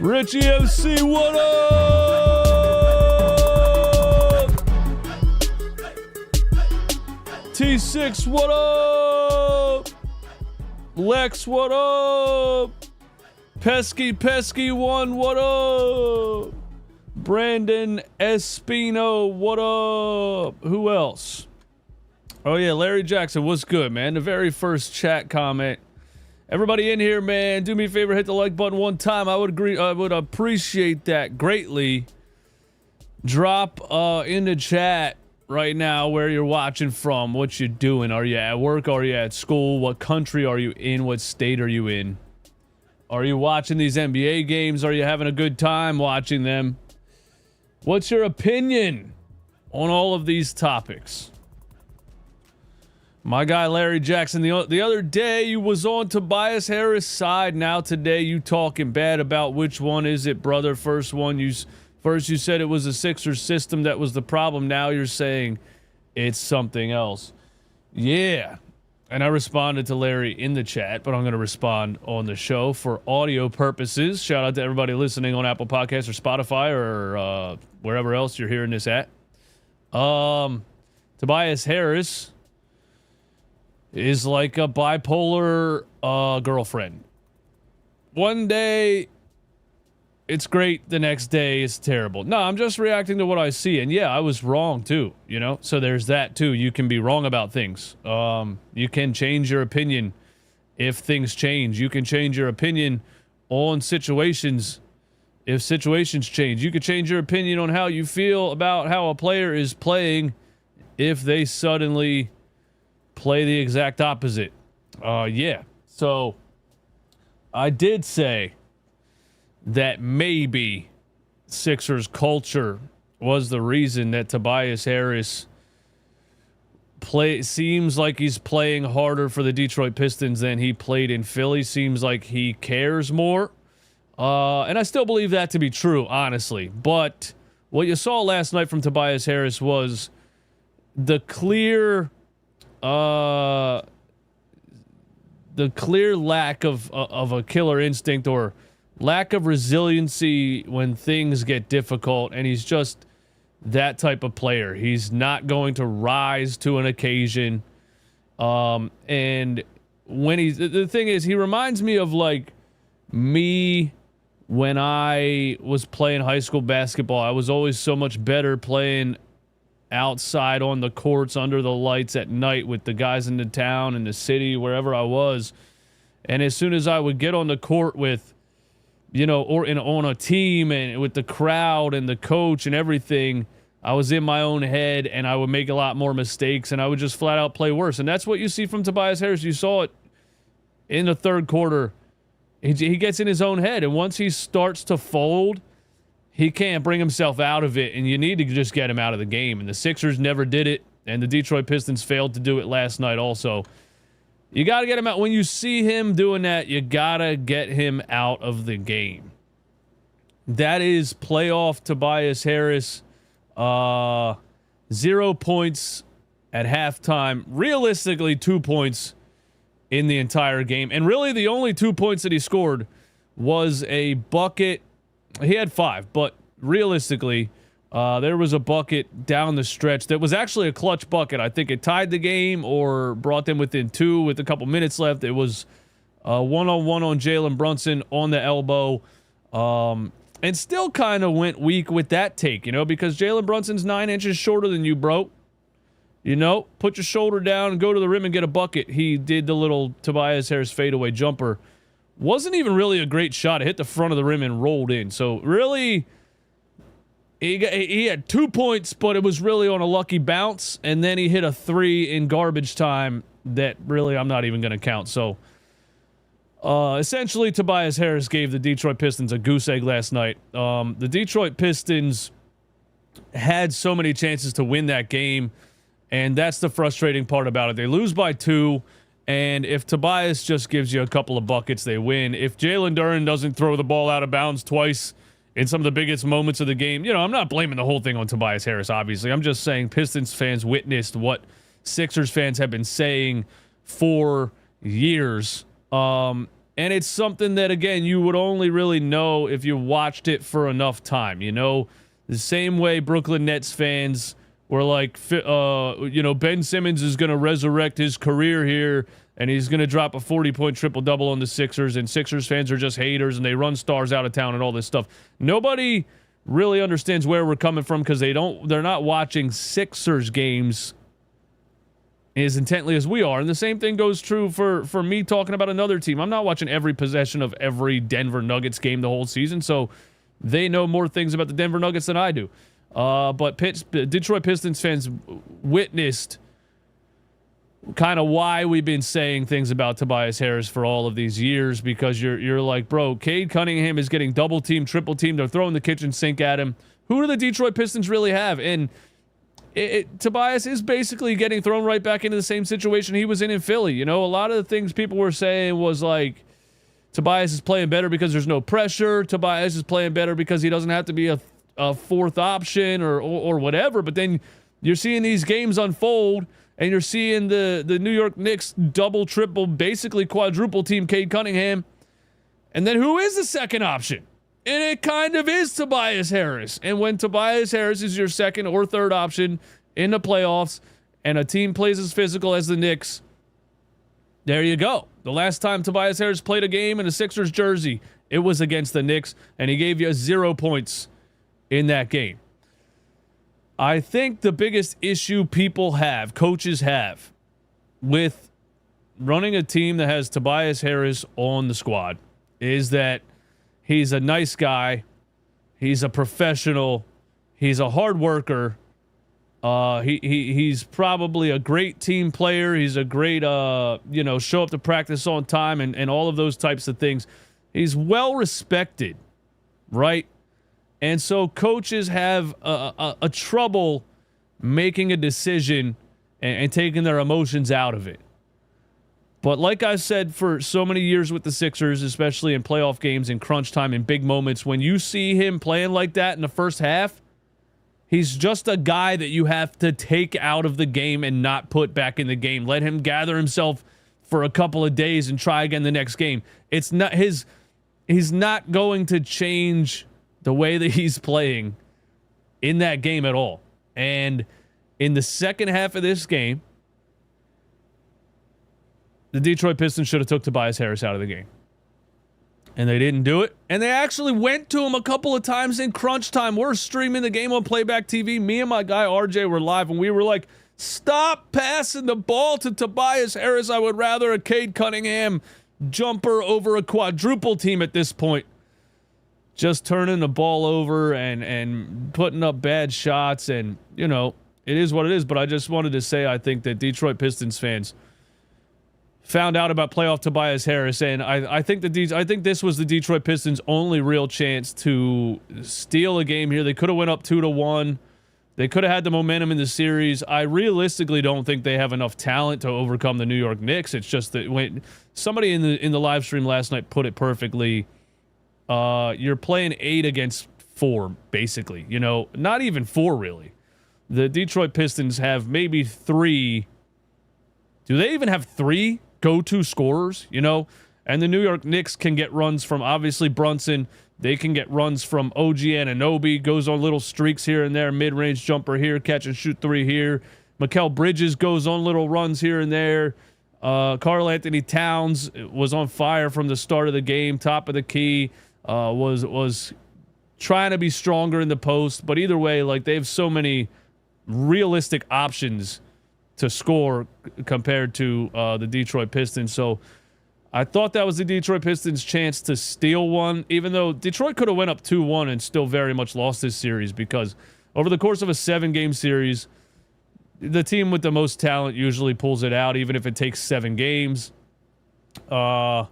Richie MC, what up? T6, what up? Lex, what up? Pesky one, what up? Brandon Espino, what up? Who else? Oh yeah, Larry Jackson, what's good, man? The very first chat comment. Everybody in here, man, do me a favor, hit the like button one time. I would appreciate that greatly. Drop in the chat right now where you're watching from, what you're doing. Are you at work? Are you at school? What country are you in? What state are you in? Are you watching these NBA games? Are you having a good time watching them? What's your opinion on all of these topics? My guy Larry Jackson, the other day you was on Tobias Harris' side. Now today you talking bad about which one is it, brother? First you said it was a Sixers system that was the problem. Now you're saying it's something else. Yeah. And I responded to Larry in the chat, but I'm going to respond on the show for audio purposes. Shout out to everybody listening on Apple Podcasts or Spotify or wherever else you're hearing this at. Tobias Harris is like a bipolar girlfriend. One day it's great, the next day it's terrible. No, I'm just reacting to what I see, and yeah, I was wrong too, you know? So there's that too. You can be wrong about things. You can change your opinion if things change. You can change your opinion on situations if situations change. You can change your opinion on how you feel about how a player is playing if they suddenly play the exact opposite. Yeah. So I did say that maybe Sixers culture was the reason that Tobias Harris seems like he's playing harder for the Detroit Pistons than he played in Philly. Seems like he cares more. And I still believe that to be true, honestly. But what you saw last night from Tobias Harris was the clear lack of a killer instinct or lack of resiliency when things get difficult, and he's just that type of player. He's not going to rise to an occasion. And when the thing is, he reminds me of like me when I was playing high school basketball. I was always so much better playing outside on the courts under the lights at night with the guys in the town, in the city, wherever I was. And as soon as I would get on the court with, you know, or on a team and with the crowd and the coach and everything, I was in my own head and I would make a lot more mistakes and I would just flat out play worse. And that's what you see from Tobias Harris. You saw it in the third quarter. He gets in his own head, and once he starts to fold, he can't bring himself out of it, and you need to just get him out of the game. And the Sixers never did it, and the Detroit Pistons failed to do it last night also. You got to get him out. When you see him doing that, you got to get him out of the game. That is playoff Tobias Harris. 0 points at halftime. Realistically, 2 points in the entire game. And really, the only 2 points that he scored was a bucket. He had 5, but realistically, there was a bucket down the stretch that was actually a clutch bucket. I think it tied the game or brought them within 2 with a couple minutes left. It was one-on-one on Jalen Brunson on the elbow. And still kind of went weak with that take, you know, because Jalen Brunson's 9 inches shorter than you, bro. You know, put your shoulder down and go to the rim and get a bucket. He did the little Tobias Harris fadeaway jumper. Wasn't even really a great shot. It hit the front of the rim and rolled in. So really, he had 2 points, but it was really on a lucky bounce. And then he hit a 3 in garbage time that really I'm not even going to count. So essentially, Tobias Harris gave the Detroit Pistons a goose egg last night. The Detroit Pistons had so many chances to win that game, and that's the frustrating part about it. They lose by 2, and if Tobias just gives you a couple of buckets, they win. If Jalen Duren doesn't throw the ball out of bounds twice in some of the biggest moments of the game, you know, I'm not blaming the whole thing on Tobias Harris, obviously. I'm just saying Pistons fans witnessed what Sixers fans have been saying for years. And it's something that, again, you would only really know if you watched it for enough time. You know, the same way Brooklyn Nets fans were like, Ben Simmons is going to resurrect his career here, and he's going to drop a 40-point triple-double on the Sixers, and Sixers fans are just haters, and they run stars out of town and all this stuff. Nobody really understands where we're coming from because they're not watching Sixers games as intently as we are. And the same thing goes true for me talking about another team. I'm not watching every possession of every Denver Nuggets game the whole season, so they know more things about the Denver Nuggets than I do. But Detroit Pistons fans witnessed kind of why we've been saying things about Tobias Harris for all of these years, because you're like, bro, Cade Cunningham is getting double teamed, triple teamed. They're throwing the kitchen sink at him. Who do the Detroit Pistons really have? And Tobias is basically getting thrown right back into the same situation he was in Philly. You know, a lot of the things people were saying was like, Tobias is playing better because there's no pressure. Tobias is playing better because he doesn't have to be a fourth option or whatever. But then you're seeing these games unfold, and you're seeing the New York Knicks double, triple, basically quadruple team Cade Cunningham. And then who is the second option? And it kind of is Tobias Harris. And when Tobias Harris is your second or third option in the playoffs and a team plays as physical as the Knicks, there you go. The last time Tobias Harris played a game in a Sixers jersey, it was against the Knicks, and he gave you 0 points in that game. I think the biggest issue coaches have, with running a team that has Tobias Harris on the squad is that he's a nice guy. He's a professional. He's a hard worker. He's probably a great team player. He's a great, show up to practice on time and all of those types of things. He's well respected, right? And so coaches have a trouble making a decision and taking their emotions out of it. But like I said, for so many years with the Sixers, especially in playoff games, in crunch time, in big moments, when you see him playing like that in the first half, he's just a guy that you have to take out of the game and not put back in the game. Let him gather himself for a couple of days and try again the next game. It's not he's not going to change the way that he's playing in that game at all. And in the second half of this game, the Detroit Pistons should have took Tobias Harris out of the game. And they didn't do it. And they actually went to him a couple of times in crunch time. We're streaming the game on Playback TV. Me and my guy RJ were live, and we were like, stop passing the ball to Tobias Harris. I would rather a Cade Cunningham jumper over a quadruple team at this point. Just turning the ball over and putting up bad shots. And, you know, it is what it is. But I just wanted to say I think that Detroit Pistons fans found out about playoff Tobias Harris, and I think this was the Detroit Pistons' only real chance to steal a game here. They could have went up 2-1. They could have had the momentum in the series. I realistically don't think they have enough talent to overcome the New York Knicks. It's just that when somebody in the live stream last night put it perfectly, you're playing 8 against 4, basically. You know, not even 4 really. The Detroit Pistons have maybe 3. Do they even have 3 go-to scorers, you know? And the New York Knicks can get runs from, obviously, Brunson. They can get runs from OG Anunoby, goes on little streaks here and there, mid-range jumper here, catch and shoot 3 here. Mikal Bridges goes on little runs here and there. Karl Anthony Towns was on fire from the start of the game, top of the key, was trying to be stronger in the post. But either way, like, they have so many realistic options to score compared to the Detroit Pistons. So I thought that was the Detroit Pistons' chance to steal one, even though Detroit could have went up 2-1 and still very much lost this series, because over the course of a 7-game series, the team with the most talent usually pulls it out, even if it takes 7 games. The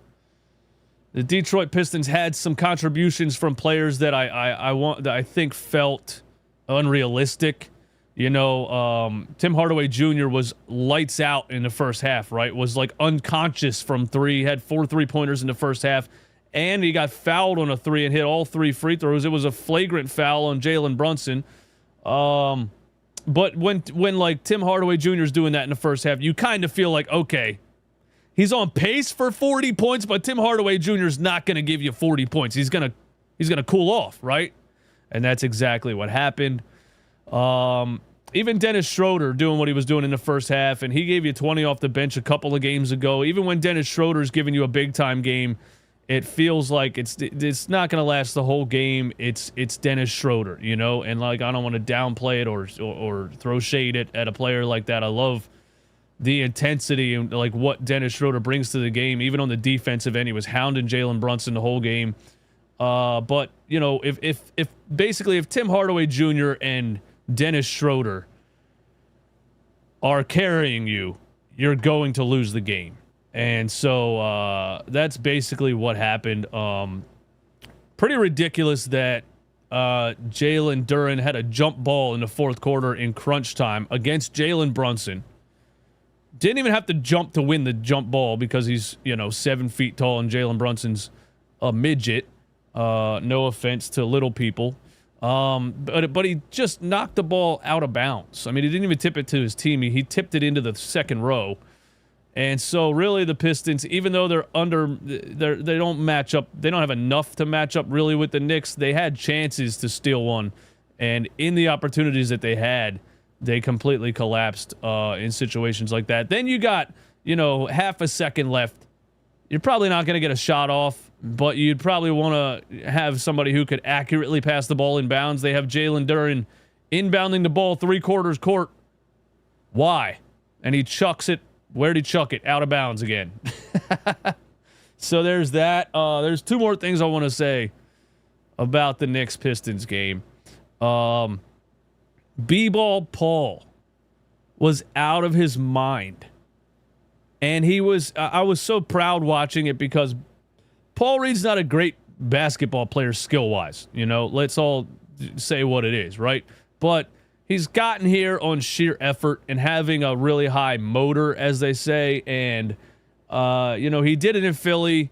Detroit Pistons had some contributions from players that I think felt unrealistic. You know, Tim Hardaway Jr. was lights out in the first half, right? Was like unconscious from 3, had 4 3-pointers in the first half, and he got fouled on a 3 and hit all 3 free throws. It was a flagrant foul on Jalen Brunson. But when like Tim Hardaway Jr. is doing that in the first half, you kind of feel like, okay, He's on pace for 40 points, but Tim Hardaway Jr. is not going to give you 40 points. He's gonna cool off, right? And that's exactly what happened. Even Dennis Schroeder doing what he was doing in the first half, and he gave you 20 off the bench a couple of games ago. Even when Dennis Schroeder's giving you a big-time game, it feels like it's not going to last the whole game. It's Dennis Schroeder, you know? And, like, I don't want to downplay it or throw shade at a player like that. I love the intensity and, like, what Dennis Schroeder brings to the game. Even on the defensive end, he was hounding Jalen Brunson the whole game. But, you know, if Tim Hardaway Jr. and Dennis Schroeder are carrying you, you're going to lose the game. And so that's basically what happened. Pretty ridiculous that Jalen Duren had a jump ball in the fourth quarter in crunch time against Jalen Brunson. Didn't even have to jump to win the jump ball because he's, 7 feet tall and Jalen Brunson's a midget. No offense to little people. But he just knocked the ball out of bounds. I mean, he didn't even tip it to his team. He tipped it into the second row. And so really the Pistons, even though they don't match up, they don't have enough to match up really with the Knicks. They had chances to steal one. And in the opportunities that they had, they completely collapsed in situations like that. Then you got, half a second left. You're probably not going to get a shot off, but you'd probably want to have somebody who could accurately pass the ball in bounds. They have Jalen Duren inbounding the ball 3/4 court. Why? And he chucks it. Where'd he chuck it? Out of bounds again. So there's that. There's two more things I want to say about the Knicks Pistons game. B-Ball Paul was out of his mind. And I was so proud watching it because Paul Reed's not a great basketball player skill-wise. Let's all say what it is, right? But he's gotten here on sheer effort and having a really high motor, as they say. And, he did it in Philly.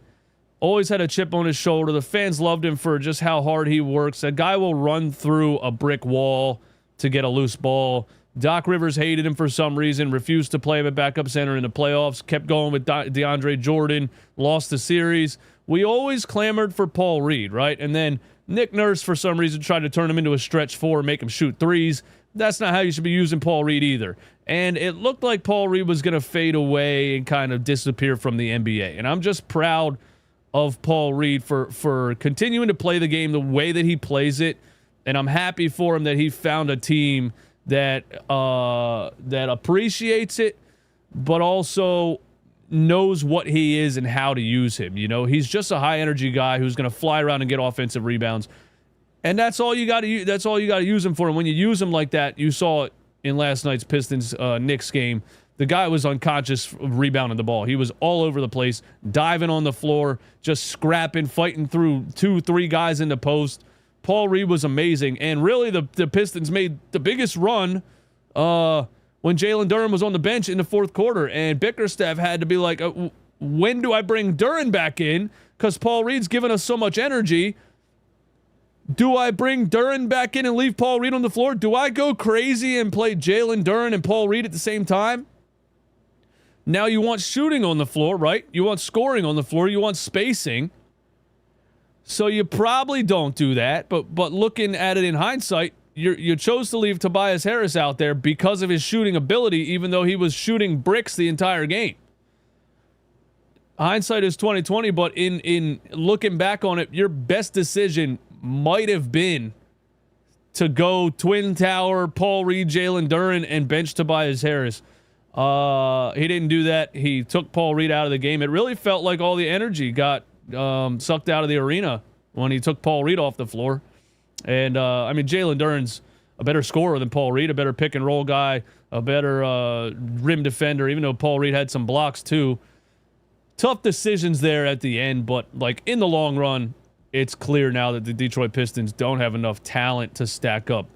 Always had a chip on his shoulder. The fans loved him for just how hard he works. A guy will run through a brick wall to get a loose ball. Doc Rivers hated him for some reason, refused to play him at backup center in the playoffs, kept going with DeAndre Jordan, lost the series. We always clamored for Paul Reed, right? And then Nick Nurse, for some reason, tried to turn him into a stretch four, make him shoot threes. That's not how you should be using Paul Reed either. And it looked like Paul Reed was going to fade away and kind of disappear from the NBA. And I'm just proud of Paul Reed for continuing to play the game the way that he plays it. And I'm happy for him that he found a team that appreciates it, but also knows what he is and how to use him. He's just a high energy guy who's going to fly around and get offensive rebounds, and that's all you got to use. That's all you got to use him for. And when you use him like that, you saw it in last night's Pistons Knicks game. The guy was unconscious rebounding the ball. He was all over the place, diving on the floor, just scrapping, fighting through 2-3 guys in the post. Paul Reed was amazing, and really the Pistons made the biggest run when Jalen Duren was on the bench in the fourth quarter, and Bickerstaff had to be like, when do I bring Duren back in? Because Paul Reed's giving us so much energy. Do I bring Duren back in and leave Paul Reed on the floor? Do I go crazy and play Jalen Duren and Paul Reed at the same time? Now you want shooting on the floor, right? You want scoring on the floor. You want spacing. So you probably don't do that, but looking at it in hindsight, you chose to leave Tobias Harris out there because of his shooting ability, even though he was shooting bricks the entire game. Hindsight is 20/20, but in looking back on it, your best decision might have been to go Twin Tower, Paul Reed, Jalen Duren, and bench Tobias Harris. He didn't do that. He took Paul Reed out of the game. It really felt like all the energy got sucked out of the arena when he took Paul Reed off the floor. And Jalen Duren's a better scorer than Paul Reed, a better pick and roll guy, a better rim defender, even though Paul Reed had some blocks too. Tough decisions there at the end, but like in the long run, it's clear now that the Detroit Pistons don't have enough talent to stack up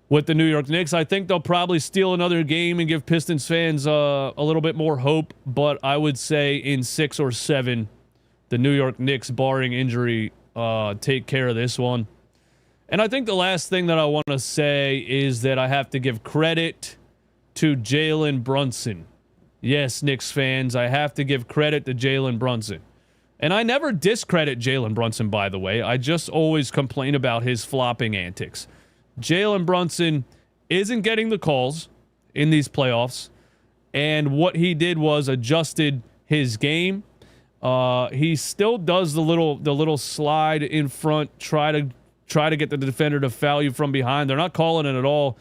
with the New York Knicks. I think they'll probably steal another game and give Pistons fans a little bit more hope, but I would say in 6 or 7, the New York Knicks, barring injury, take care of this one. And I think the last thing that I want to say is that I have to give credit to Jalen Brunson. Yes, Knicks fans, I have to give credit to Jalen Brunson. And I never discredit Jalen Brunson, by the way. I just always complain about his flopping antics. Jalen Brunson isn't getting the calls in these playoffs. And what he did was adjusted his game. He still does the little slide in front, try to get the defender to foul you from behind. They're not calling it at all.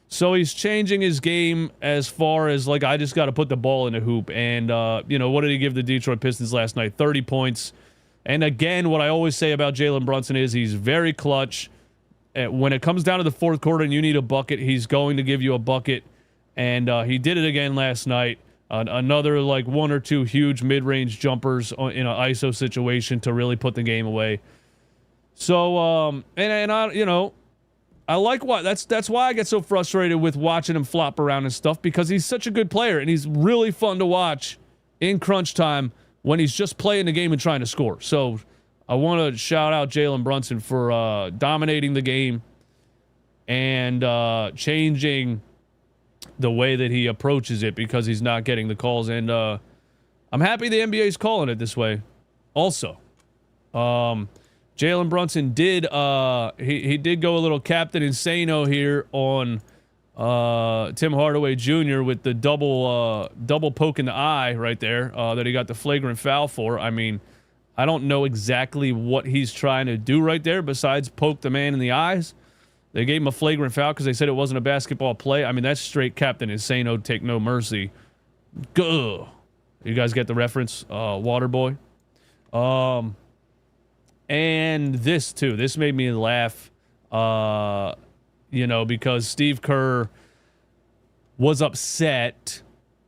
So he's changing his game as far as, like, I just got to put the ball in the hoop. And, what did he give the Detroit Pistons last night? 30 points. And again, what I always say about Jalen Brunson is he's very clutch. When it comes down to the fourth quarter and you need a bucket, he's going to give you a bucket. And he did it again last night. Another, like, one or two huge mid-range jumpers in an ISO situation to really put the game away. So, I like why that's why I get so frustrated with watching him flop around and stuff, because he's such a good player and he's really fun to watch in crunch time when he's just playing the game and trying to score. So I want to shout out Jalen Brunson for dominating the game and changing the way that he approaches it, because he's not getting the calls. And I'm happy the NBA is calling it this way also. Jalen Brunson did he did go a little Captain Insano here on Tim Hardaway Jr. with the double poke in the eye right there that he got the flagrant foul for. I mean, I don't know exactly what he's trying to do right there besides poke the man in the eyes. They gave him a flagrant foul because they said it wasn't a basketball play. I mean, that's straight Captain Insano, take no mercy. Gah. You guys get the reference? Waterboy. And this, too. This made me laugh, because Steve Kerr was upset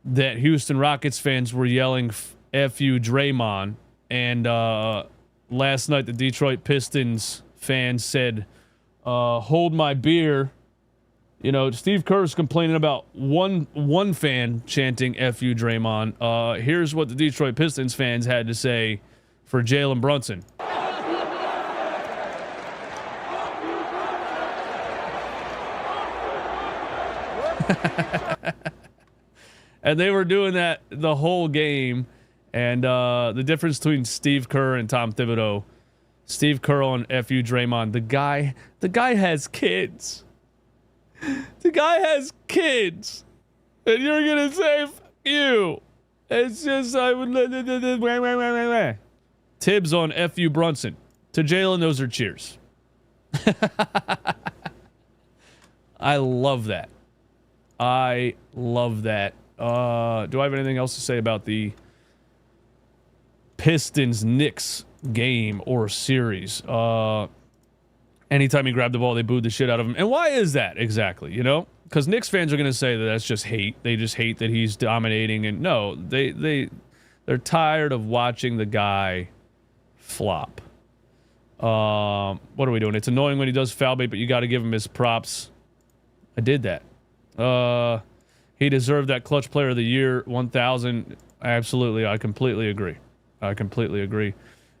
that Houston Rockets fans were yelling, F you, Draymond. And last night, the Detroit Pistons fans said, hold my beer. Steve Kerr's complaining about one fan chanting F you, Draymond. Here's what the Detroit Pistons fans had to say for Jalen Brunson. And they were doing that the whole game. And the difference between Steve Kerr and Tom Thibodeau, Steve Kerr on FU Draymond, the guy has kids. The guy has kids. And you're going to say, F you. It's just, I would. Tibbs on FU Brunson. To Jalen, those are cheers. I love that. I love that. Do I have anything else to say about the Pistons Knicks game or series? Anytime he grabbed the ball, they booed the shit out of him. And why is that exactly? Because Knicks fans are going to say that that's just hate. They just hate that he's dominating. And no, they're tired of watching the guy flop. What are we doing? It's annoying when he does foul bait, but you got to give him his props. I did that. He deserved that clutch player of the year 1,000. Absolutely. I completely agree.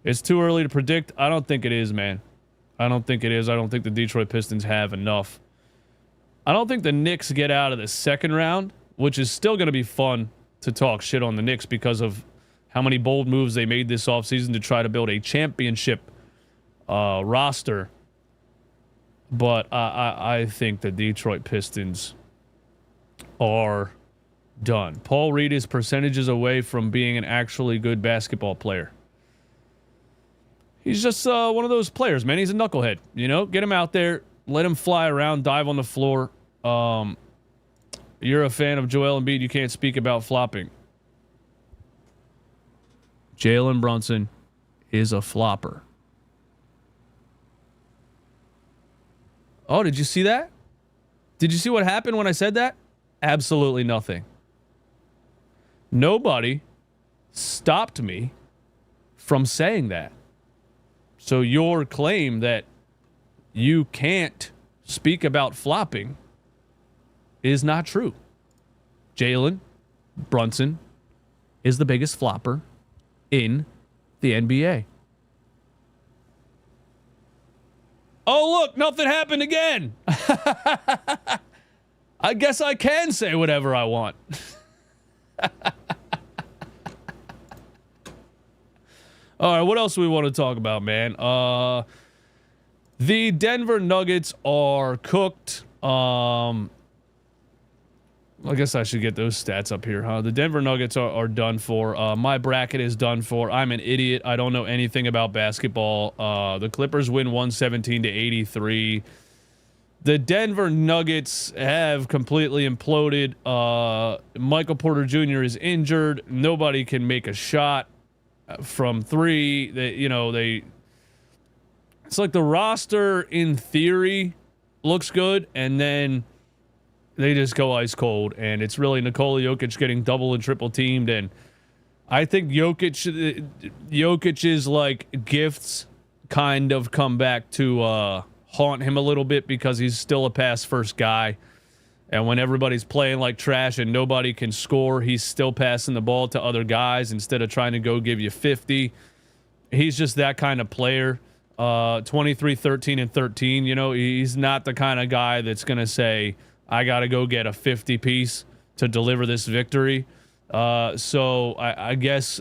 It's too early to predict. I don't think it is, man. I don't think it is. I don't think the Detroit Pistons have enough. I don't think the Knicks get out of the second round, which is still going to be fun to talk shit on the Knicks because of how many bold moves they made this offseason to try to build a championship roster. But I think the Detroit Pistons are done. Paul Reed is percentages away from being an actually good basketball player. He's just one of those players, man. He's a knucklehead. Get him out there, let him fly around, dive on the floor. You're a fan of Joel Embiid. You can't speak about flopping. Jalen Brunson is a flopper. Oh, did you see that? Did you see what happened when I said that? Absolutely nothing. Nobody stopped me from saying that. So your claim that you can't speak about flopping is not true. Jalen Brunson is the biggest flopper in the NBA. Oh, look, nothing happened again. I guess I can say whatever I want. All right, what else do we want to talk about, man? The Denver Nuggets are cooked. I guess I should get those stats up here, huh? The Denver Nuggets are done for. My bracket is done for. I'm an idiot. I don't know anything about basketball. The Clippers win 117-83. The Denver Nuggets have completely imploded. Michael Porter Jr. is injured. Nobody can make a shot from three. It's like the roster in theory looks good, and then they just go ice cold, and it's really Nikola Jokic getting double and triple teamed, and I think Jokic's like gifts kind of come back to haunt him a little bit because he's still a pass first guy, and when everybody's playing like trash and nobody can score, he's still passing the ball to other guys instead of trying to go give you 50. He's just that kind of player. 23, 13, and 13. You know, he's not the kind of guy that's going to say, I got to go get a 50 piece to deliver this victory. So I guess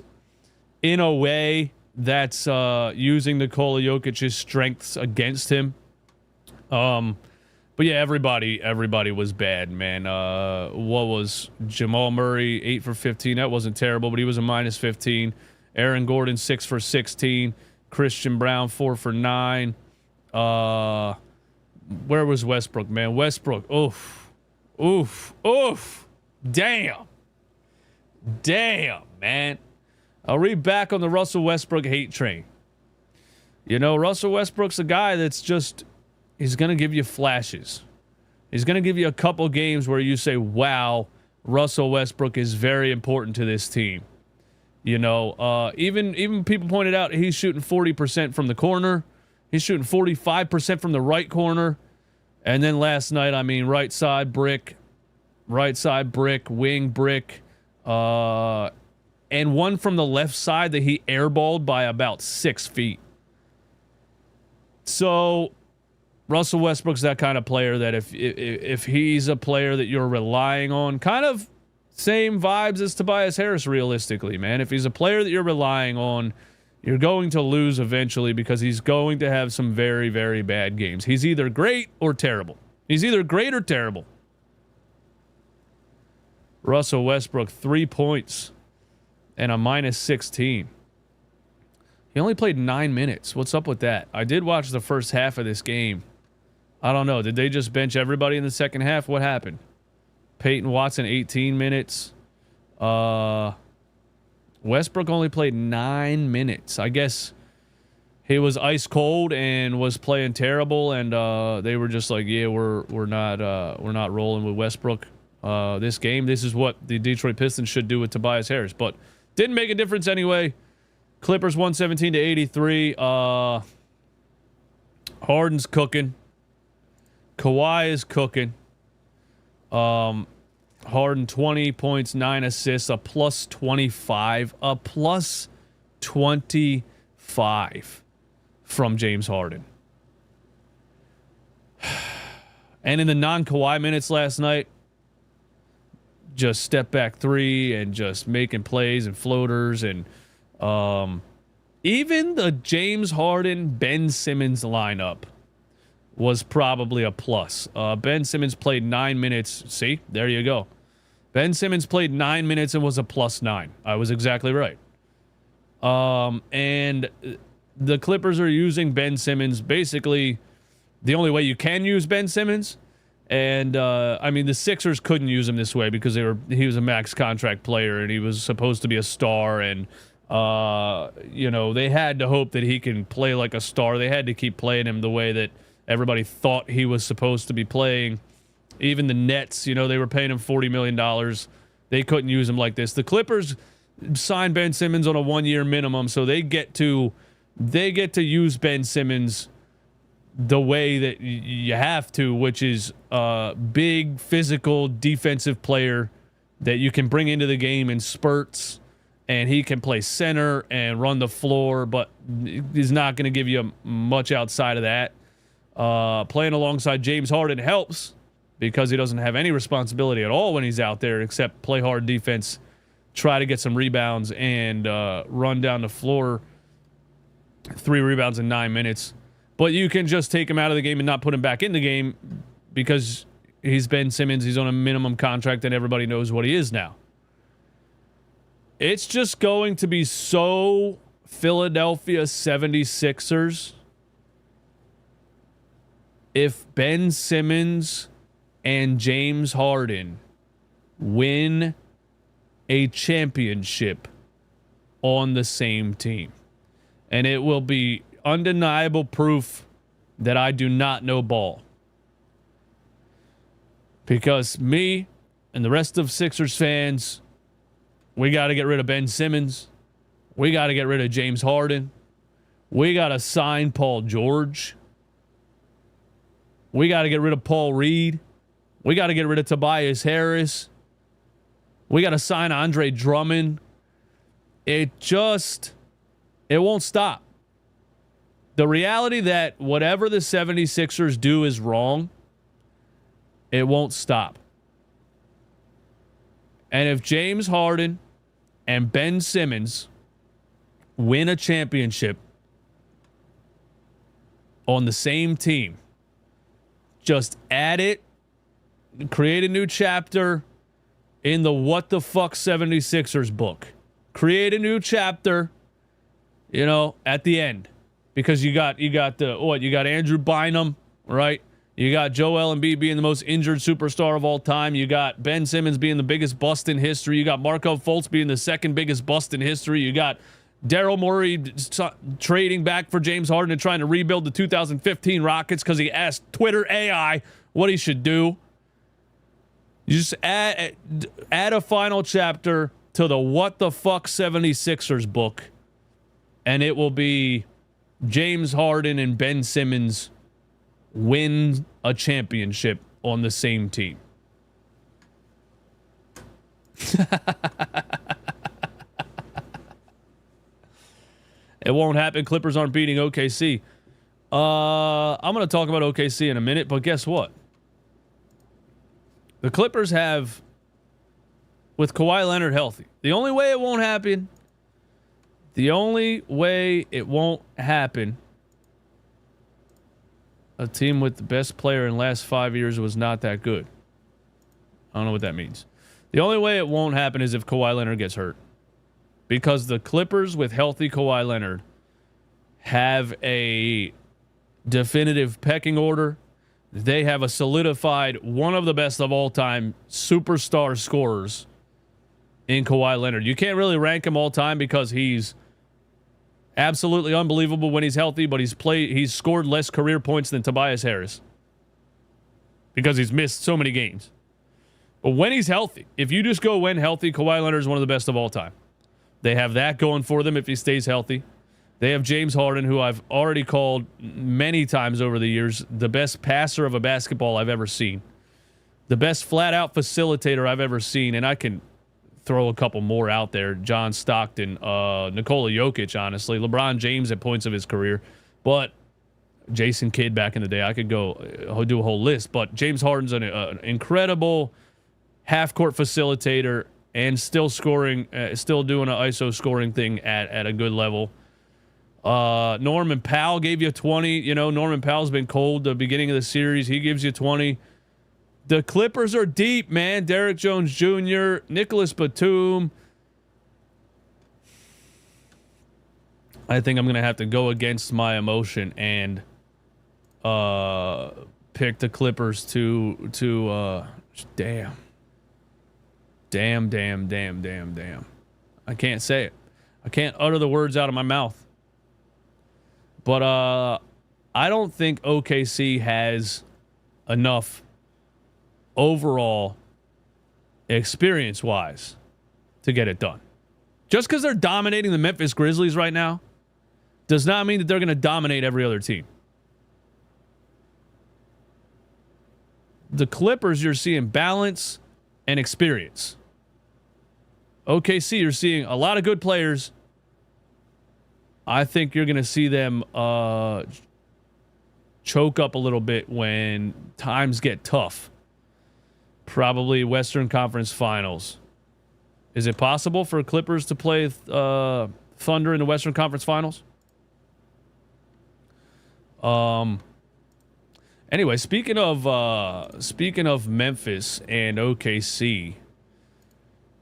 in a way that's using Nikola Jokic's strengths against him. But yeah, everybody was bad, man. What was Jamal Murray 8 for 15? That wasn't terrible, but he was a minus 15. Aaron Gordon 6 for 16. Christian Brown 4 for 9. Where was Westbrook, man? Westbrook, oof. Damn, man. I'll read back on the Russell Westbrook hate train. You know, Russell Westbrook's a guy that's just, he's going to give you flashes. He's going to give you a couple games where you say, wow, Russell Westbrook is very important to this team. You know, even people pointed out he's shooting 40% from the corner. He's shooting 45% from the right corner. And then last night, I mean, right side brick, wing brick, and one from the left side that he airballed by about 6 feet. So Russell Westbrook's that kind of player that if he's a player that you're relying on, kind of same vibes as Tobias Harris, realistically, man. If he's a player that you're relying on, you're going to lose eventually because he's going to have some very, very bad games. He's either great or terrible. Russell Westbrook, 3 points and a minus 16. He only played 9 minutes. What's up with that? I did watch the first half of this game. I don't know. Did they just bench everybody in the second half? What happened? Peyton Watson, 18 minutes. Westbrook only played 9 minutes. I guess he was ice cold and was playing terrible, and they were just like, yeah, we're not rolling with Westbrook this game. This is what the Detroit Pistons should do with Tobias Harris, but didn't make a difference anyway. Clippers 117-83. Harden's cooking. Kawhi is cooking. Harden 20 points, 9 assists, a plus 25 from James Harden. And in the non-Kawhi minutes last night, just step back three and just making plays and floaters, and even the James Harden Ben Simmons lineup was probably a plus. Ben Simmons played 9 minutes. See, there you go. Ben Simmons played 9 minutes and was a plus 9. I was exactly right. And the Clippers are using Ben Simmons basically the only way you can use Ben Simmons. And I mean, the Sixers couldn't use him this way because he was a max contract player and he was supposed to be a star. And you know, they had to hope that he can play like a star. They had to keep playing him the way that everybody thought he was supposed to be playing. Even the Nets, you know, they were paying him $40 million. They couldn't use him like this. The Clippers signed Ben Simmons on a 1-year minimum, so they get to use Ben Simmons the way that you have to, which is a big, physical, defensive player that you can bring into the game in spurts, and he can play center and run the floor, but he's not going to give you much outside of that. Playing alongside James Harden helps because he doesn't have any responsibility at all when he's out there except play hard defense try to get some rebounds and run down the floor. 3 rebounds in 9 minutes. But you can just take him out of the game and not put him back in the game because he's Ben Simmons. He's on a minimum contract and everybody knows what he is now. It's just going to be so Philadelphia 76ers if Ben Simmons and James Harden win a championship on the same team. And it will be undeniable proof that I do not know ball. Because me and the rest of Sixers fans, we got to get rid of Ben Simmons. We got to get rid of James Harden. We got to sign Paul George. We got to get rid of Paul Reed. We got to get rid of Tobias Harris. We got to sign Andre Drummond. It won't stop. The reality that whatever the 76ers do is wrong, it won't stop. And if James Harden and Ben Simmons win a championship on the same team, just add it, create a new chapter in the What the Fuck 76ers book. Create a new chapter, at the end. Because you got Andrew Bynum, right? You got Joel Embiid being the most injured superstar of all time. You got Ben Simmons being the biggest bust in history. You got Markelle Fultz being the second biggest bust in history. You got Daryl Morey trading back for James Harden and trying to rebuild the 2015 Rockets because he asked Twitter AI what he should do. You just add a final chapter to the What the Fuck 76ers book, and it will be James Harden and Ben Simmons win a championship on the same team. It won't happen. Clippers aren't beating OKC. I'm going to talk about OKC in a minute, but guess what? The Clippers have, with Kawhi Leonard healthy, the only way it won't happen, a team with the best player in the last 5 years was not that good. I don't know what that means. The only way it won't happen is if Kawhi Leonard gets hurt. Because the Clippers with healthy Kawhi Leonard have a definitive pecking order. They have a solidified, one of the best of all time superstar scorers in Kawhi Leonard. You can't really rank him all time because he's absolutely unbelievable when he's healthy, but he's scored less career points than Tobias Harris because he's missed so many games. But when he's healthy, if you just go when healthy, Kawhi Leonard is one of the best of all time. They have that going for them if he stays healthy. They have James Harden, who I've already called many times over the years the best passer of a basketball I've ever seen. The best flat-out facilitator I've ever seen, and I can throw a couple more out there. John Stockton, Nikola Jokic, honestly. LeBron James at points of his career. But Jason Kidd back in the day. I could go do a whole list. But James Harden's an incredible half-court facilitator and still scoring, still doing an ISO scoring thing at a good level. Norman Powell gave you 20. Norman Powell's been cold the beginning of the series. He gives you 20. The Clippers are deep, man. Derrick Jones Jr., Nicholas Batum. I think I'm going to have to go against my emotion and pick the Clippers to damn. I can't say it. I can't utter the words out of my mouth. But I don't think OKC has enough overall experience-wise to get it done. Just because they're dominating the Memphis Grizzlies right now does not mean that they're going to dominate every other team. The Clippers, you're seeing balance and experience. OKC, you're seeing a lot of good players. I think you're going to see them choke up a little bit when times get tough. Probably Western Conference Finals Is it possible for Clippers to play Thunder in the Western Conference Finals? Anyway, speaking of Memphis and OKC,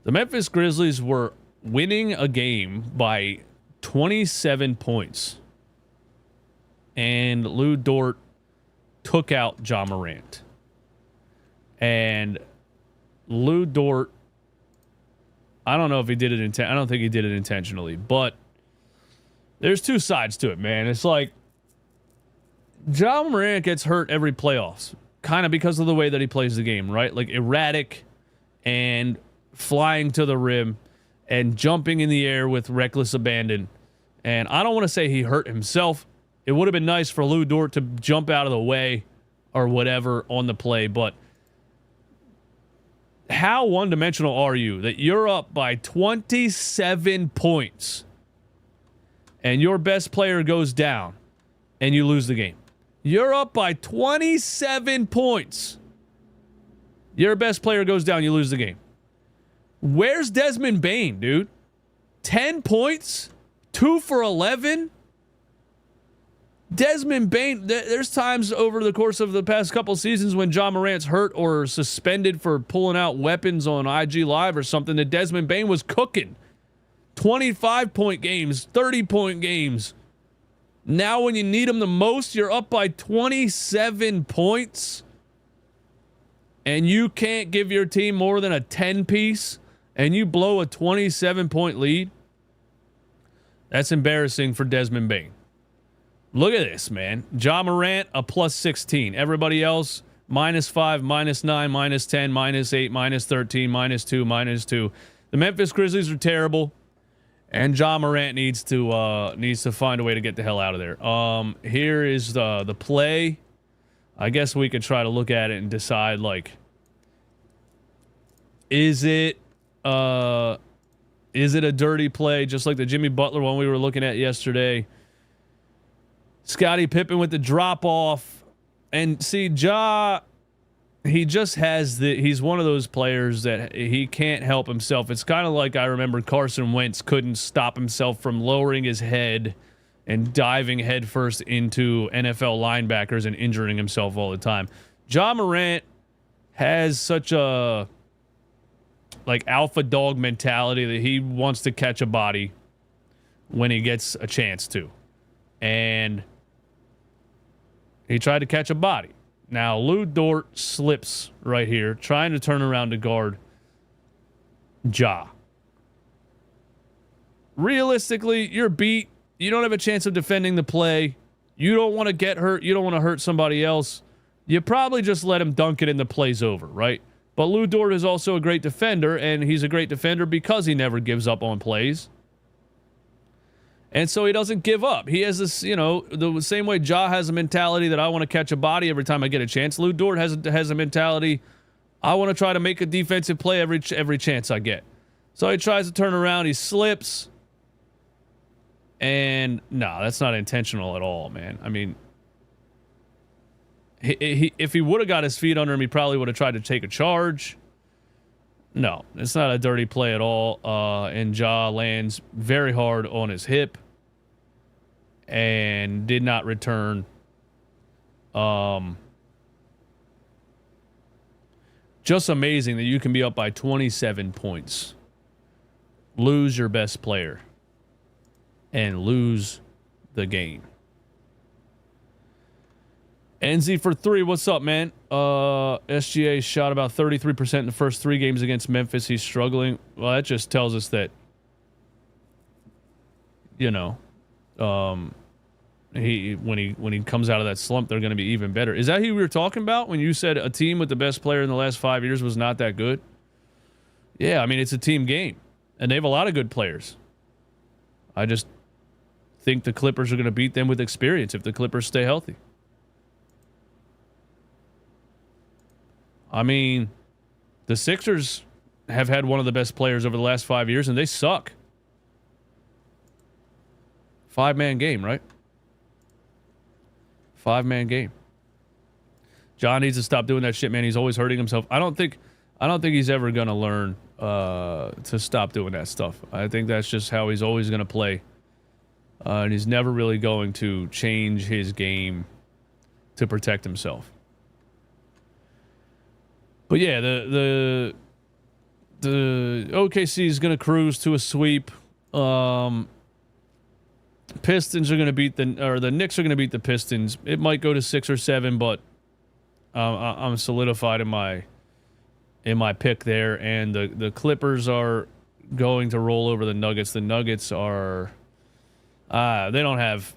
the Memphis Grizzlies were winning a game by 27 points, and Lou Dort took out Ja Morant. And Lou Dort, I don't know if he did it I don't think he did it intentionally, but there's two sides to it, man. It's like Ja Morant gets hurt every playoffs, kind of because of the way that he plays the game, right? Like erratic and flying to the rim and jumping in the air with reckless abandon. And I don't want to say he hurt himself. It would have been nice for Lou Dort to jump out of the way or whatever on the play, but how one-dimensional are you that you're up by 27 points and your best player goes down and you lose the game? You're up by 27 points. Your best player goes down, you lose the game. Where's Desmond Bane, dude? 10 points? 2 for 11? Desmond Bane, there's times over the course of the past couple seasons when Ja Morant's hurt or suspended for pulling out weapons on IG Live or something that Desmond Bane was cooking. 25-point games, 30-point games. Now when you need him the most, you're up by 27 points. And you can't give your team more than a 10-piece, and you blow a 27-point lead. That's embarrassing for Desmond Bane. Look at this, man. Ja Morant, a plus 16. Everybody else, -5, -9, -10, -8, -13, -2, -2. The Memphis Grizzlies are terrible, and Ja Morant needs to find a way to get the hell out of there. Here is the play. I guess we could try to look at it and decide, like, is it a dirty play, just like the Jimmy Butler one we were looking at yesterday? Scottie Pippen with the drop off. And see, Ja, he just has he's one of those players that he can't help himself. It's kind of like I remember Carson Wentz couldn't stop himself from lowering his head and diving headfirst into NFL linebackers and injuring himself all the time. Ja Morant has such a like alpha dog mentality that he wants to catch a body when he gets a chance to. And he tried to catch a body. Now, Lou Dort slips right here, trying to turn around to guard Ja. Realistically, you're beat. You don't have a chance of defending the play. You don't want to get hurt. You don't want to hurt somebody else. You probably just let him dunk it and the play's over, right? But Lou Dort is also a great defender, and he's a great defender because he never gives up on plays. And so he doesn't give up. He has this, the same way Ja has a mentality that I want to catch a body every time I get a chance. Lou Dort has a mentality, I want to try to make a defensive play every chance I get. So he tries to turn around. He slips. And no, that's not intentional at all, man. I mean, if he would have got his feet under him, he probably would have tried to take a charge. No, it's not a dirty play at all. And Ja lands very hard on his hip and did not return. Just amazing that you can be up by 27 points, lose your best player, and lose the game. NZ for 3. What's up, man? SGA shot about 33% in the first 3 games against Memphis. He's struggling. Well, that just tells us that, when he comes out of that slump, they're going to be even better. Is that who we were talking about when you said a team with the best player in the last 5 years was not that good? Yeah, I mean, it's a team game, and they have a lot of good players. I just think the Clippers are going to beat them with experience if the Clippers stay healthy. I mean, the Sixers have had one of the best players over the last 5 years, and they suck. 5-man game, right? 5-man game. John needs to stop doing that shit, man. He's always hurting himself. I don't think he's ever gonna learn to stop doing that stuff. I think that's just how he's always going to play. And he's never really going to change his game to protect himself. But yeah, the OKC is going to cruise to a sweep. Pistons are going to beat the Knicks are going to beat the Pistons. It might go to 6 or 7, but I'm solidified in my pick there. And the Clippers are going to roll over the Nuggets. The Nuggets are they don't have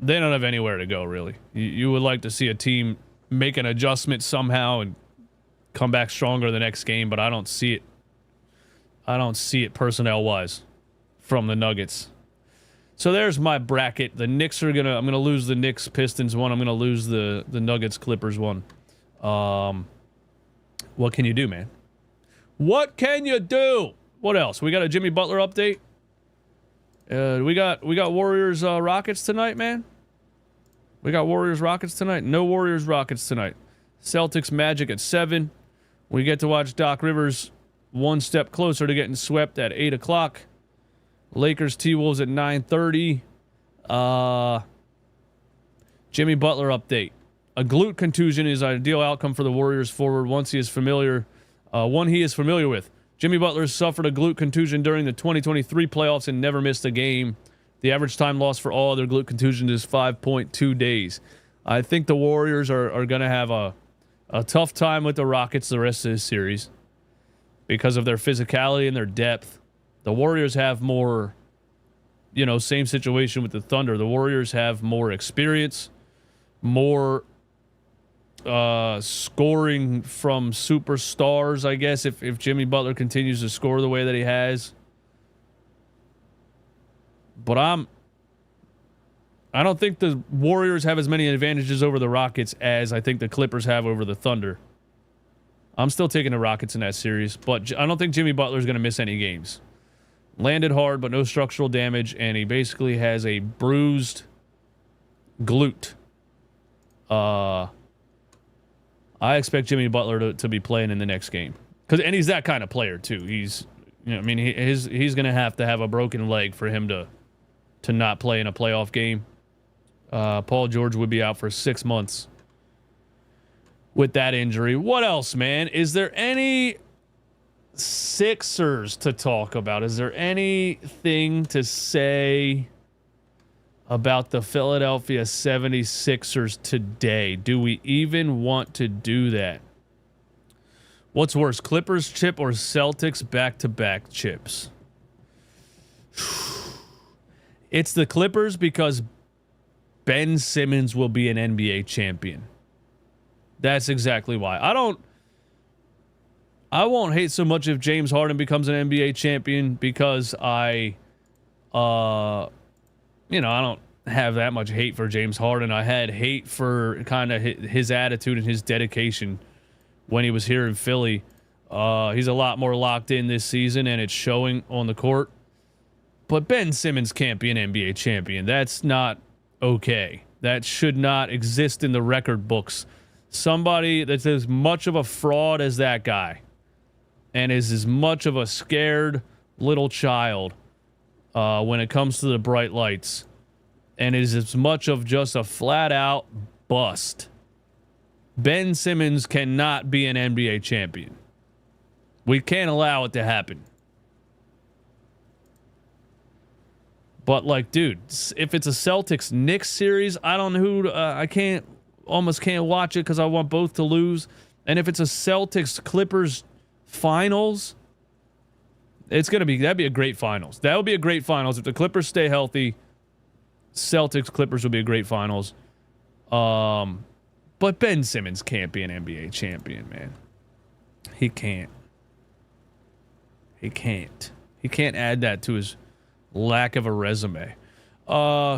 anywhere to go really. You would like to see a team make an adjustment somehow and come back stronger the next game, but I don't see it. I don't see it personnel wise from the Nuggets. So there's my bracket. The Knicks I'm gonna lose the Knicks Pistons one. I'm gonna lose the Nuggets Clippers one. What can you do, man? What can you do? What else? We got a Jimmy Butler update. We got Warriors Rockets tonight, man. We got Warriors Rockets tonight. No Warriors Rockets tonight. Celtics Magic at 7. We get to watch Doc Rivers one step closer to getting swept at 8 o'clock. Lakers T-Wolves at 9:30. Jimmy Butler update. A glute contusion is an ideal outcome for the Warriors forward one he is familiar with. Jimmy Butler suffered a glute contusion during the 2023 playoffs and never missed a game. The average time lost for all other glute contusions is 5.2 days. I think the Warriors are going to have a tough time with the Rockets the rest of this series because of their physicality and their depth. The Warriors have more, same situation with the Thunder. The Warriors have more experience, more scoring from superstars, I guess, if Jimmy Butler continues to score the way that he has. But I don't think the Warriors have as many advantages over the Rockets as I think the Clippers have over the Thunder. I'm still taking the Rockets in that series, but I don't think Jimmy Butler is going to miss any games. Landed hard, but no structural damage, and he basically has a bruised glute. I expect Jimmy Butler to be playing in the next game, and he's that kind of player too. He's, he's going to have a broken leg for him to not play in a playoff game. Paul George would be out for 6 months with that injury. What else, man? Is there any Sixers to talk about? Is there anything to say about the Philadelphia 76ers today? Do we even want to do that? What's worse, Clippers chip or Celtics back-to-back chips? It's the Clippers because Ben Simmons will be an NBA champion. That's exactly why. I won't hate so much if James Harden becomes an NBA champion because I don't have that much hate for James Harden. I had hate for kind of his attitude and his dedication when he was here in Philly. He's a lot more locked in this season, and it's showing on the court. But Ben Simmons can't be an NBA champion. That's not okay. That should not exist in the record books. Somebody that's as much of a fraud as that guy and is as much of a scared little child when it comes to the bright lights and is as much of just a flat-out bust. Ben Simmons cannot be an NBA champion. We can't allow it to happen. But, dude, if it's a Celtics-Knicks series, I don't know who... I almost can't watch it because I want both to lose. And if it's a Celtics-Clippers finals, that'd be a great finals. That would be a great finals. If the Clippers stay healthy, Celtics-Clippers would be a great finals. But Ben Simmons can't be an NBA champion, man. He can't. He can't add that to his lack of a resume.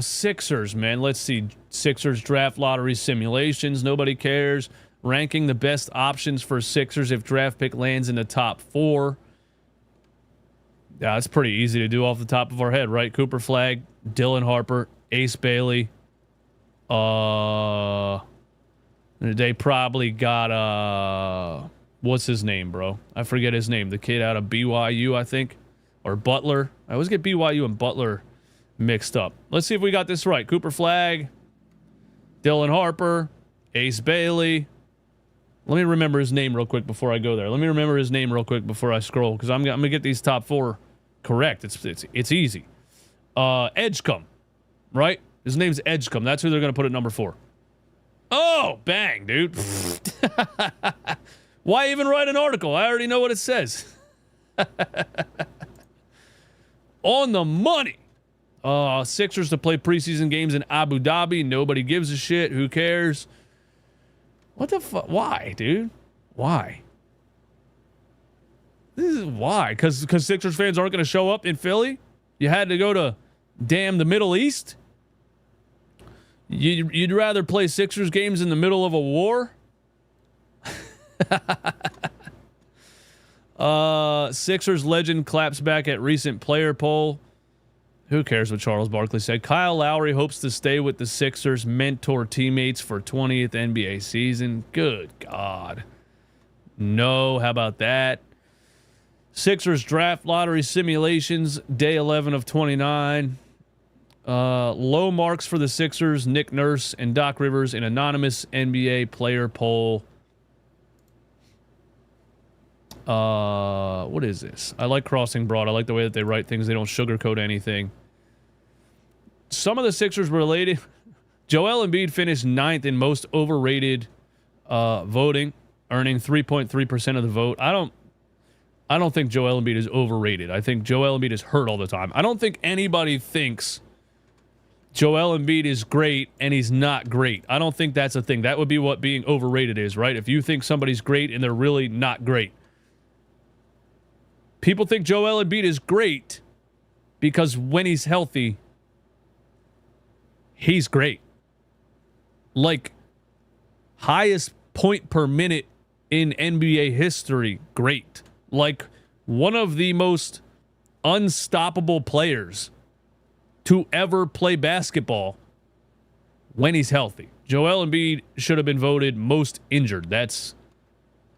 Sixers, man. Let's see. Sixers draft lottery simulations. Nobody cares. Ranking the best options for Sixers if draft pick lands in the top 4. Yeah, that's pretty easy to do off the top of our head, right? Cooper Flagg, Dylan Harper, Ace Bailey. They probably got What's his name, bro? I forget his name. The kid out of BYU, I think. Or Butler. I always get BYU and Butler mixed up. Let's see if we got this right. Cooper Flagg, Dylan Harper, Ace Bailey. Let me remember his name real quick before I go there. Let me remember his name real quick before I scroll, because I'm gonna get these top 4 correct. It's easy. Edgecombe, right? His name's Edgecombe. That's who they're gonna put at number 4. Oh, bang, dude. Why even write an article? I already know what it says. On the money. Sixers to play preseason games in Abu Dhabi. Nobody gives a shit. Who cares? What the fuck? Why, dude? Why? This is why? Because Sixers fans aren't going to show up in Philly? You had to go to damn the Middle East? You'd rather play Sixers games in the middle of a war? Sixers legend claps back at recent player poll. Who cares what Charles Barkley said? Kyle Lowry hopes to stay with the Sixers mentor teammates for 20th NBA season. Good God. No, how about that? Sixers draft lottery simulations, day 11 of 29. Low marks for the Sixers, Nick Nurse and Doc Rivers in anonymous NBA player poll. What is this? I like Crossing Broad. I like the way that they write things. They don't sugarcoat anything. Some of the Sixers related. Joel Embiid finished 9th in most overrated voting, earning 3.3% of the vote. I don't think Joel Embiid is overrated. I think Joel Embiid is hurt all the time. I don't think anybody thinks Joel Embiid is great and he's not great. I don't think that's a thing. That would be what being overrated is, right? If you think somebody's great and they're really not great. People think Joel Embiid is great because when he's healthy, he's great. Like, highest point per minute in NBA history, great. Like, one of the most unstoppable players to ever play basketball when he's healthy. Joel Embiid should have been voted most injured. That's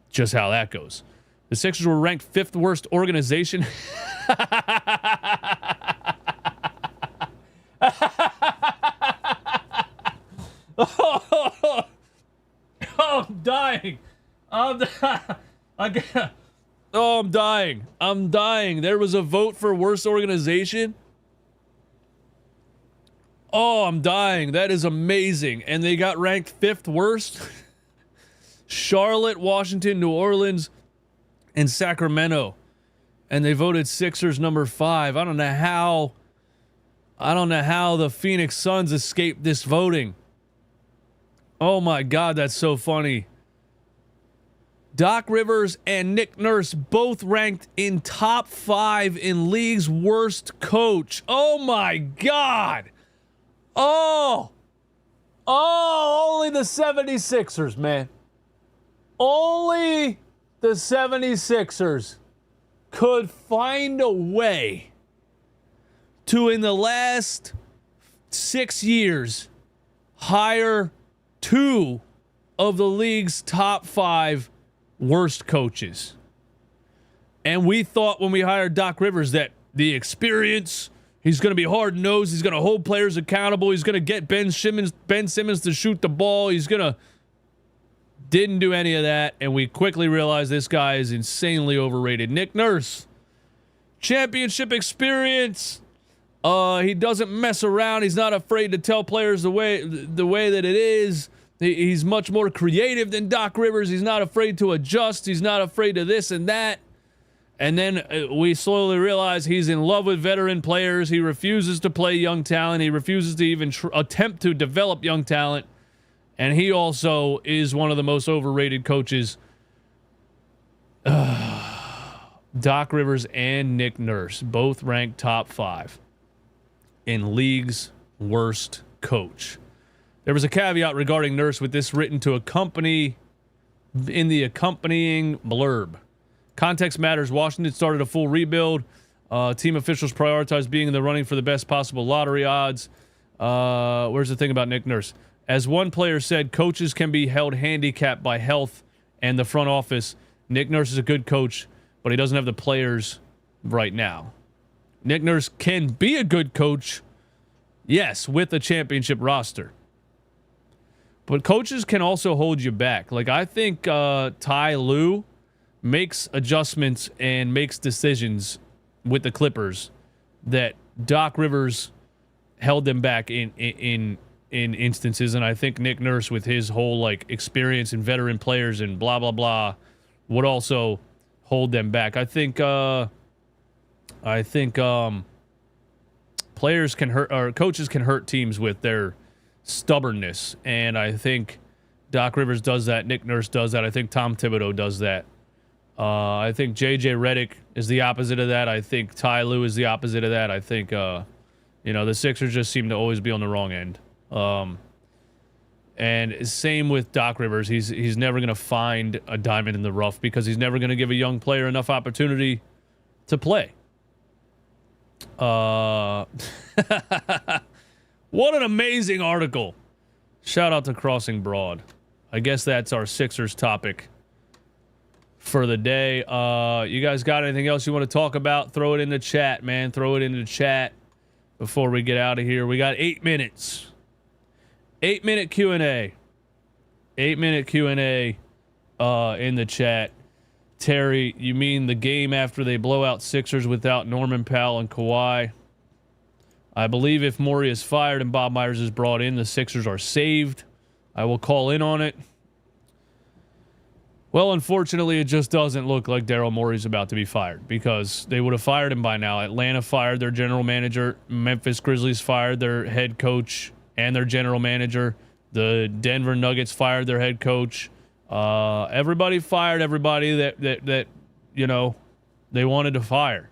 just how that goes. The Sixers were ranked 5th worst organization. Oh, I'm dying. I'm dying. I'm dying. There was a vote for worst organization. Oh, I'm dying. That is amazing. And they got ranked 5th worst. Charlotte, Washington, New Orleans, and Sacramento. And they voted Sixers number 5. I don't know how the Phoenix Suns escaped this voting. Oh my God, that's so funny. Doc Rivers and Nick Nurse both ranked in top 5 in league's worst coach. Oh my God. Oh, only the 76ers, man. Only the 76ers could find a way to, in the last 6 years, hire 2 of the league's top 5 worst coaches. And we thought when we hired Doc Rivers that the experience, he's going to be hard-nosed, he's going to hold players accountable, he's going to get Ben Simmons to shoot the ball, didn't do any of that, and we quickly realized this guy is insanely overrated. Nick Nurse, championship experience. He doesn't mess around. He's not afraid to tell players the way that it is. He's much more creative than Doc Rivers. He's not afraid to adjust. He's not afraid to this and that. And then we slowly realize he's in love with veteran players. He refuses to play young talent. He refuses to even attempt to develop young talent. And he also is one of the most overrated coaches. Doc Rivers and Nick Nurse, both ranked top 5 in league's worst coach. There was a caveat regarding Nurse with this written to accompany in the accompanying blurb. Context matters. Washington started a full rebuild. Team officials prioritized being in the running for the best possible lottery odds. Where's the thing about Nick Nurse? As one player said, coaches can be held handicapped by health and the front office Nick Nurse is a good coach, but he doesn't have the players right now. Nick Nurse can be a good coach, yes, with a championship roster. But coaches can also hold you back. Like, I think Ty Lue makes adjustments and makes decisions with the Clippers that Doc Rivers held them back in instances. And I think Nick Nurse, with his whole like experience and veteran players and blah blah blah, would also hold them back. I think players can hurt, or coaches can hurt teams with their stubbornness, and I think Doc Rivers does that. Nick Nurse does that. I think Tom Thibodeau does that. I think J.J. Redick is the opposite of that. I think Ty Lue is the opposite of that. I think the Sixers just seem to always be on the wrong end. And same with Doc Rivers. He's never going to find a diamond in the rough because he's never going to give a young player enough opportunity to play. What an amazing article. Shout out to Crossing Broad. I guess that's our Sixers topic for the day. You guys got anything else you want to talk about? Throw it in the chat, man. Throw it in the chat before we get out of here. We got 8 minutes. 8-minute Q&A. 8-minute Q&A in the chat. Terry, you mean the game after they blow out Sixers without Norman Powell and Kawhi? I believe if Morey is fired and Bob Myers is brought in, the Sixers are saved. I will call in on it. Well, unfortunately, it just doesn't look like Daryl Morey's about to be fired because they would have fired him by now. Atlanta fired their general manager. Memphis Grizzlies fired their head coach and their general manager. The Denver Nuggets fired their head coach. Everybody fired everybody that they wanted to fire.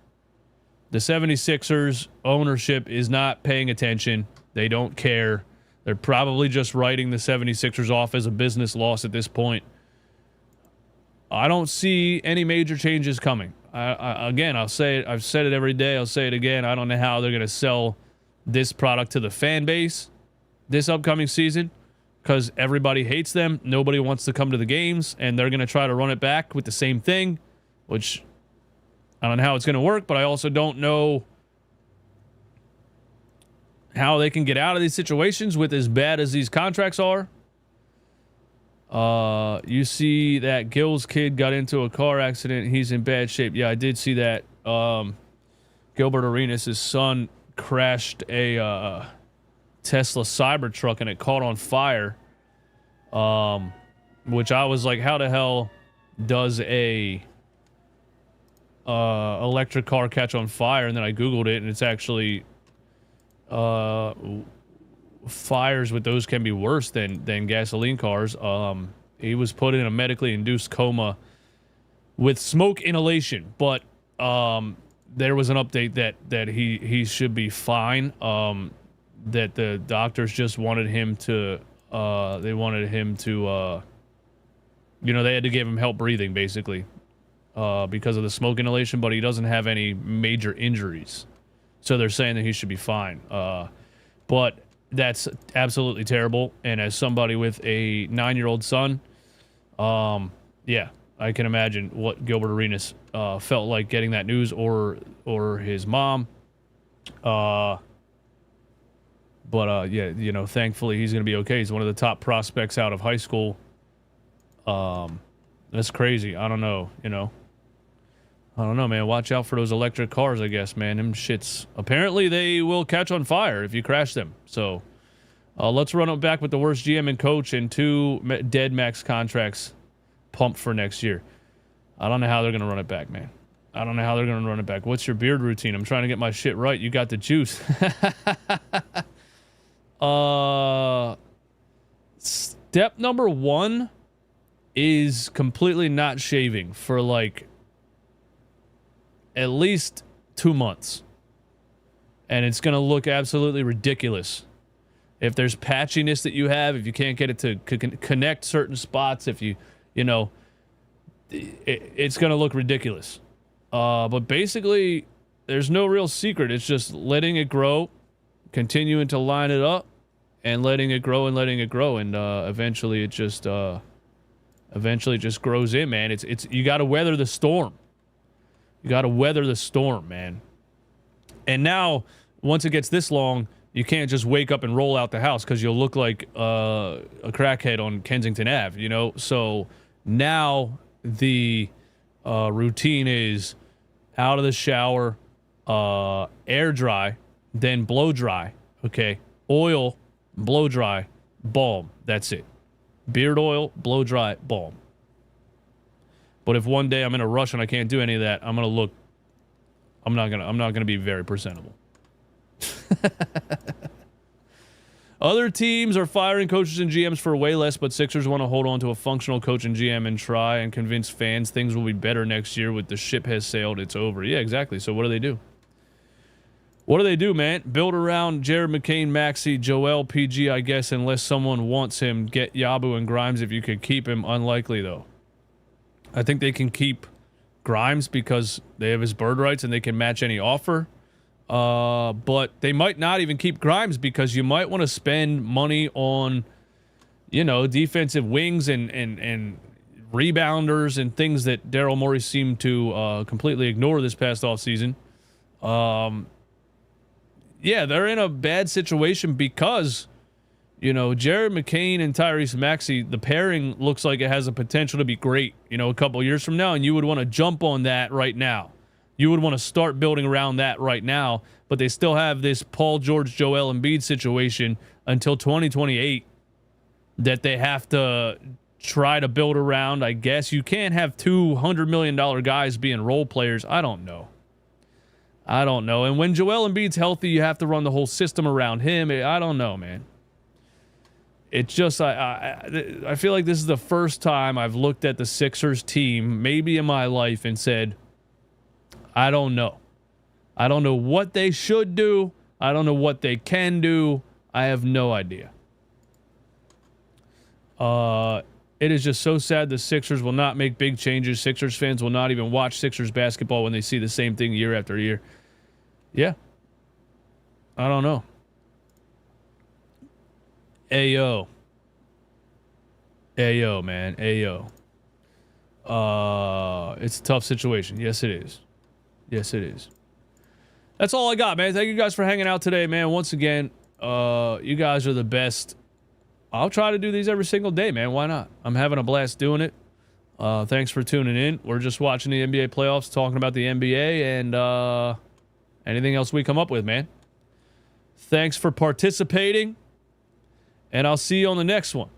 The 76ers ownership is not paying attention. They don't care. They're probably just writing the 76ers off as a business loss at this point. I don't see any major changes coming. Again, I'll say it. I've said it every day. I'll say it again. I don't know how they're going to sell this product to the fan base this upcoming season because everybody hates them. Nobody wants to come to the games, and they're going to try to run it back with the same thing, which I don't know how it's going to work, but I also don't know how they can get out of these situations with as bad as these contracts are. You see that Gil's kid got into a car accident. He's in bad shape. Yeah, I did see that. Gilbert Arenas' son crashed a Tesla Cybertruck and it caught on fire. Which I was like, how the hell does a electric car catch on fire? And then I Googled it, and it's actually fires with those can be worse than gasoline cars. He was put in a medically induced coma with smoke inhalation, but there was an update that he should be fine. That the doctors just wanted him to they had to give him help breathing basically because of the smoke inhalation, but he doesn't have any major injuries, so they're saying that he should be fine. But that's absolutely terrible. And as somebody with a 9-year-old son, yeah, I can imagine what Gilbert Arenas felt like getting that news, or his mom. But yeah, thankfully he's going to be okay. He's one of the top prospects out of high school. That's crazy. I don't know, I don't know, man. Watch out for those electric cars, I guess, man. Them shits, apparently they will catch on fire if you crash them. So let's run it back with the worst GM and coach and 2 dead max contracts pumped for next year. I don't know how they're going to run it back, man. I don't know how they're going to run it back. What's your beard routine? I'm trying to get my shit right. You got the juice. Step number 1 is completely not shaving for like at least 2 months. And it's going to look absolutely ridiculous. If there's patchiness that you have, if you can't get it to connect certain spots, if it's going to look ridiculous. But basically, there's no real secret. It's just letting it grow, continuing to line it up, and letting it grow and letting it grow. And eventually it just eventually it just grows in, man. It's you got to weather the storm. You got to weather the storm, man. And now, once it gets this long, you can't just wake up and roll out the house because you'll look like a crackhead on Kensington Ave, you know? So now the routine is out of the shower, air dry, then blow dry, okay? Oil, blow dry, balm. That's it. Beard oil, blow dry, balm. But if one day I'm in a rush and I can't do any of that, I'm not gonna be very presentable. Other teams are firing coaches and GMs for way less, but Sixers want to hold on to a functional coach and GM and try and convince fans things will be better next year. With the ship has sailed, it's over. Yeah, exactly. So what do they do? What do they do, man? Build around Jared McCain, Maxey, Joel, PG, I guess, unless someone wants him. Get Yabu and Grimes if you could keep him. Unlikely, though. I think they can keep Grimes because they have his bird rights and they can match any offer. But they might not even keep Grimes because you might want to spend money on, you know, defensive wings and rebounders and things that Daryl Morey seemed to completely ignore this past offseason. Yeah, they're in a bad situation because, you know, Jared McCain and Tyrese Maxey, the pairing looks like it has the potential to be great, you know, a couple years from now, and you would want to jump on that right now. You would want to start building around that right now, but they still have this Paul George, Joel Embiid situation until 2028 that they have to try to build around. I guess you can't have $200 million guys being role players. I don't know. And when Joel Embiid's healthy, you have to run the whole system around him. I don't know, man. It's just I feel like this is the first time I've looked at the Sixers team, maybe in my life, and said, I don't know. I don't know what they should do. I don't know what they can do. I have no idea. It is just so sad the Sixers will not make big changes. Sixers fans will not even watch Sixers basketball when they see the same thing year after year. Yeah. I don't know. Ayo, man. Ayo. It's a tough situation. Yes, it is. Yes, it is. That's all I got, man. Thank you guys for hanging out today, man. Once again, you guys are the best. I'll try to do these every single day, man. Why not? I'm having a blast doing it. Thanks for tuning in. We're just watching the NBA playoffs, talking about the NBA, and anything else we come up with, man. Thanks for participating, and I'll see you on the next one.